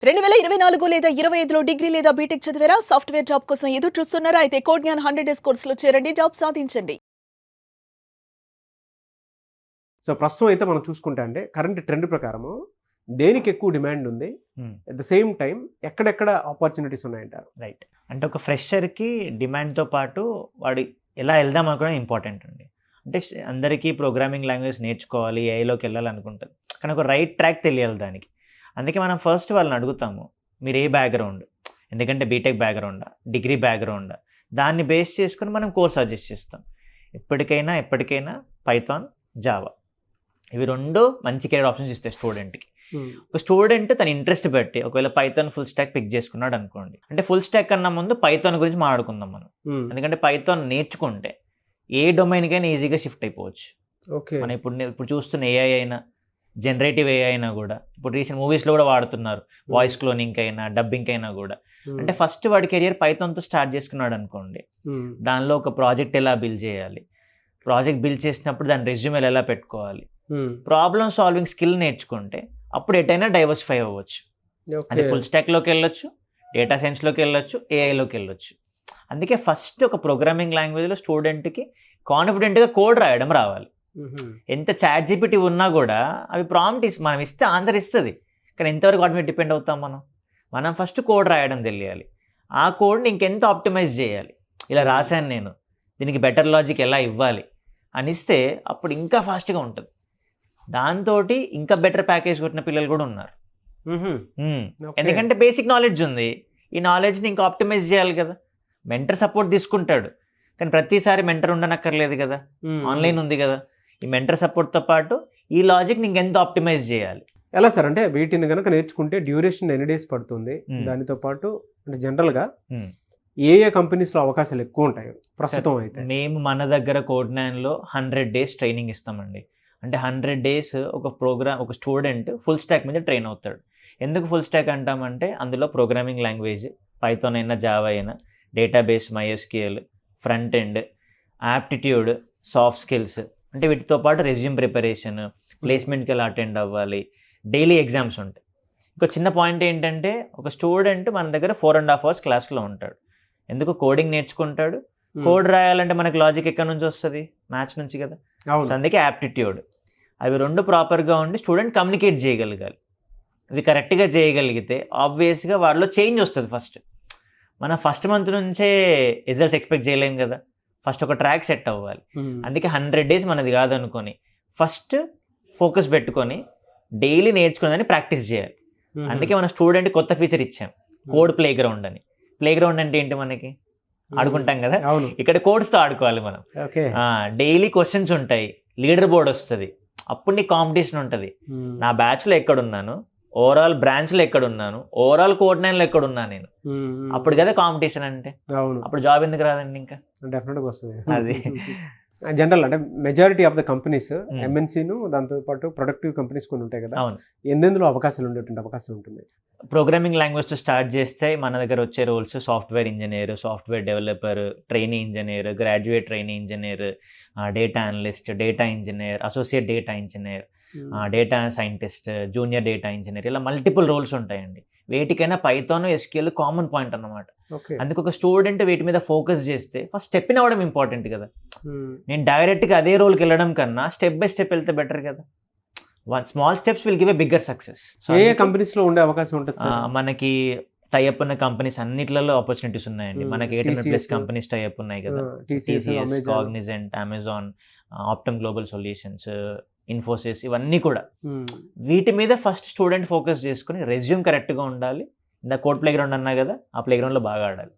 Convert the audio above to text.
2024 లేదా 25లో డిగ్రీ లేదా బీటెక్ చదివారా? సాఫ్ట్‌వేర్ జాబ్ కోసం ఎదురు చూస్తున్నారా? అయితే కోడ్ జ్ఞాన్ 100 డేస్ కోర్సులో చేరండి. జాబ్ సాధించండి. సో ప్రస్తుతం అయితే మనం చూసుకుంటే అంటే కరెంట్ ట్రెండ్ ప్రకారము దేనికి ఎక్కువ డిమాండ్ ఉంది, అట్ ద సేమ్ టైం ఎక్కడెక్కడ ఆపర్చునిటీస్ ఉన్నాయంటారు? రైట్. అంటే ఒక ఫ్రెషర్కి డిమాండ్తో పాటు వాడు ఎలా వెళ్దాం అనుకోవడం ఇంపార్టెంట్ అండి. అంటే అందరికీ ప్రోగ్రామింగ్ లాంగ్వేజ్ నేర్చుకోవాలి, ఏఐలోకి వెళ్ళాలనుకుంటుంది, కానీ ఒక రైట్ ట్రాక్ తెలియాలి దానికి. అందుకే మనం ఫస్ట్ వాళ్ళని అడుగుతాము, మీరు ఏ బ్యాక్గ్రౌండ్, ఎందుకంటే బీటెక్ బ్యాక్గ్రౌండా, డిగ్రీ బ్యాక్గ్రౌండా, దాన్ని బేస్ చేసుకుని మనం కోర్స్ సజెస్ట్ చేస్తాం. ఎప్పటికైనా పైథాన్, జావా, ఇవి రెండు మంచి కెరీర్ ఆప్షన్స్ ఇస్తాయి స్టూడెంట్కి. ఒక స్టూడెంట్ తన ఇంట్రెస్ట్ బట్టి ఒకవేళ పైథాన్ ఫుల్ స్టాక్ పిక్ చేసుకున్నాడు అనుకోండి, అంటే ఫుల్ స్టాక్ కన్నా ముందు పైథాన్ గురించి మాట్లాడుకుందాం మనం. ఎందుకంటే పైథాన్ నేర్చుకుంటే ఏ డొమైన్కైనా ఈజీగా షిఫ్ట్ అయిపోవచ్చు. మనం ఇప్పుడు చూస్తున్న ఏఐ అయినా, జనరేటివ్ ఏఐ అయినా కూడా, ఇప్పుడు రీసెంట్ మూవీస్లో కూడా వాడుతున్నారు, వాయిస్ క్లోనింగ్ అయినా, డబ్బింగ్ అయినా కూడా. అంటే ఫస్ట్ వాడి కెరియర్ పైథాన్తో స్టార్ట్ చేసుకున్నాడు అనుకోండి, దానిలో ఒక ప్రాజెక్ట్ ఎలా బిల్డ్ చేయాలి, ప్రాజెక్ట్ బిల్డ్ చేసినప్పుడు దాని రెజ్యూమెల్ ఎలా పెట్టుకోవాలి, ప్రాబ్లమ్ సాల్వింగ్ స్కిల్ నేర్చుకుంటే అప్పుడు ఎటైనా డైవర్సిఫై అవ్వచ్చు. అది ఫుల్ స్టాక్లోకి వెళ్ళొచ్చు, డేటా సైన్స్లోకి వెళ్ళొచ్చు, ఏఐలోకి వెళ్ళొచ్చు. అందుకే ఫస్ట్ ఒక ప్రోగ్రామింగ్ లాంగ్వేజ్లో స్టూడెంట్కి కాన్ఫిడెంట్గా కోడ్ రాయడం రావాలి. ఎంత చాట్ జీపీటీ ఉన్నా కూడా అవి ప్రాంప్ట్ మనం ఇస్తే ఆన్సర్ ఇస్తుంది, కానీ ఎంతవరకు వాటి మీద డిపెండ్ అవుతాం మనం ఫస్ట్ కోడ్ రాయడం తెలియాలి. ఆ కోడ్ని ఇంకెంత ఆప్టిమైజ్ చేయాలి, ఇలా రాశాను నేను, దీనికి బెటర్ లాజిక్ ఎలా ఇవ్వాలి అని ఇస్తే అప్పుడు ఇంకా ఫాస్ట్గా ఉంటుంది. దాంతో ఇంకా బెటర్ ప్యాకేజ్ కొట్టిన పిల్లలు కూడా ఉన్నారు. ఎందుకంటే బేసిక్ నాలెడ్జ్ ఉంది, ఈ నాలెడ్జ్ని ఇంకా ఆప్టిమైజ్ చేయాలి కదా. మెంటర్ సపోర్ట్ తీసుకుంటాడు, కానీ ప్రతిసారి మెంటర్ ఉండనక్కర్లేదు కదా, ఆన్లైన్ ఉంది కదా. ఈ మెంటర్ సపోర్ట్తో పాటు ఈ లాజిక్ని ఇంకెంత ఆప్టిమైజ్ చేయాలి. ఎలా సార్ అంటే వీటిని కనుక నేర్చుకుంటే డ్యూరేషన్ ఎన్ని డేస్ పడుతుంది? దానితో పాటు అంటే జనరల్గా ఏ కంపెనీస్లో అవకాశాలు ఎక్కువ ఉంటాయి ప్రస్తుతం? అయితే మేము మన దగ్గర కోడ్9లో 100 days ట్రైనింగ్ ఇస్తామండి. అంటే 100 days ఒక స్టూడెంట్ ఫుల్ స్టాక్ మీద ట్రైన్ అవుతాడు. ఎందుకు ఫుల్ స్టాక్ అంటామంటే అందులో ప్రోగ్రామింగ్ లాంగ్వేజ్ పైథాన్ అయినా, జావా అయినా, database, MySQL, front end, aptitude, soft skills, అంటే వీటితో పాటు రెజ్యూమ్ ప్రిపరేషన్, ప్లేస్మెంట్కి ఎలా అటెండ్ అవ్వాలి, డైలీ ఎగ్జామ్స్ ఉంటాయి. ఇంకో చిన్న పాయింట్ ఏంటంటే ఒక స్టూడెంట్ మన దగ్గర 4.5 hours క్లాస్లో ఉంటాడు. ఎందుకు? కోడింగ్ నేర్చుకుంటాడు. కోడ్ రాయాలంటే మనకి లాజిక్ ఎక్కడి నుంచి వస్తుంది? మ్యాథ్స్ నుంచి కదా. సో అందుకే యాప్టిట్యూడ్, అవి రెండు ప్రాపర్గా ఉండి స్టూడెంట్ కమ్యూనికేట్ చేయగలగాలి. ఇవి కరెక్ట్గా చేయగలిగితే ఆబ్వియస్గా వాళ్ళలో చేంజ్ వస్తుంది. మనం ఫస్ట్ మంత్ నుంచే రిజల్ట్స్ ఎక్స్పెక్ట్ చేయలేం కదా, ఫస్ట్ ఒక ట్రాక్ సెట్ అవ్వాలి. అందుకే 100 days మనది కాదనుకొని ఫస్ట్ ఫోకస్ పెట్టుకొని డైలీ నేర్చుకునేదని ప్రాక్టీస్ చేయాలి. అందుకే మన స్టూడెంట్ కొత్త ఫీచర్ ఇచ్చాం, కోడ్ ప్లే గ్రౌండ్ అని. ప్లే గ్రౌండ్ అంటే ఏంటి? మనకి ఆడుకుంటాం కదా, ఇక్కడ కోడ్స్తో ఆడుకోవాలి మనం. డైలీ క్వశ్చన్స్ ఉంటాయి, లీడర్ బోర్డ్ వస్తుంది, అప్పుడు నీ కాంపిటీషన్ ఉంటుంది. నా బ్యాచ్లో ఎక్కడున్నాను, ఓవరాల్ బ్రాంచ్లో ఎక్కడున్నాను, ఓవరాల్ కోడ్9లో ఎక్కడున్నాను నేను, అప్పుడు కదా కాంపిటీషన్. అంటే అప్పుడు జాబ్ ఎందుకు రాదండి? ఇంకా డెఫినెట్గా వస్తుంది. అది జనరల్ అంటే మెజారిటీ ఆఫ్ ద కంపెనీస్ ఎంఎన్సీను, దాంతో పాటు ప్రొడక్టివ్ కంపెనీస్ కొన్ని ఉంటాయి కదా. అవును. ఎందులో అవకాశాలు ఉండేటువంటి అవకాశం ఉంటుంది? ప్రోగ్రామింగ్ లాంగ్వేజ్తో స్టార్ట్ చేస్తే మన దగ్గర వచ్చే roles software engineer, software developer, trainee engineer, graduate trainee engineer, data analyst, data engineer, associate data engineer, data scientist, junior data engineer, ఇలా మల్టిపుల్ రోల్స్ ఉంటాయండి. వేటికైనా పైథాన్, SQL కామన్ పాయింట్ అన్నమాట. అందుకు ఒక స్టూడెంట్ వీటి మీద ఫోకస్ చేస్తే ఫస్ట్ స్టెప్ ఇన్ అవ్వడం ఇంపార్టెంట్ కదా. నేను డైరెక్ట్గా అదే రోల్కి వెళ్ళడం కన్నా స్టెప్ బై స్టెప్ వెళ్తే బెటర్ కదా. Small steps will give a bigger success. ఏ కంపెనీస్లో ఉండే అవకాశం ఉంటుంది? మనకి టైఅప్ ఉన్న కంపెనీస్ అన్నిట్లలో ఆపర్చునిటీస్ ఉన్నాయండి. మనకి 800+ కంపెనీస్ టైఅప్ ఉన్నాయి కదా. TCS, Cognizant, Amazon, Optum global solutions, Infosys, ఇవన్నీ కూడా. వీటి మీద ఫస్ట్ స్టూడెంట్ ఫోకస్ చేసుకుని రెజ్యూమ్ కరెక్ట్గా ఉండాలి. ఇందా కోడ్ ప్లే గ్రౌండ్ అన్నా కదా, ఆ ప్లే గ్రౌండ్లో బాగా ఆడాలి.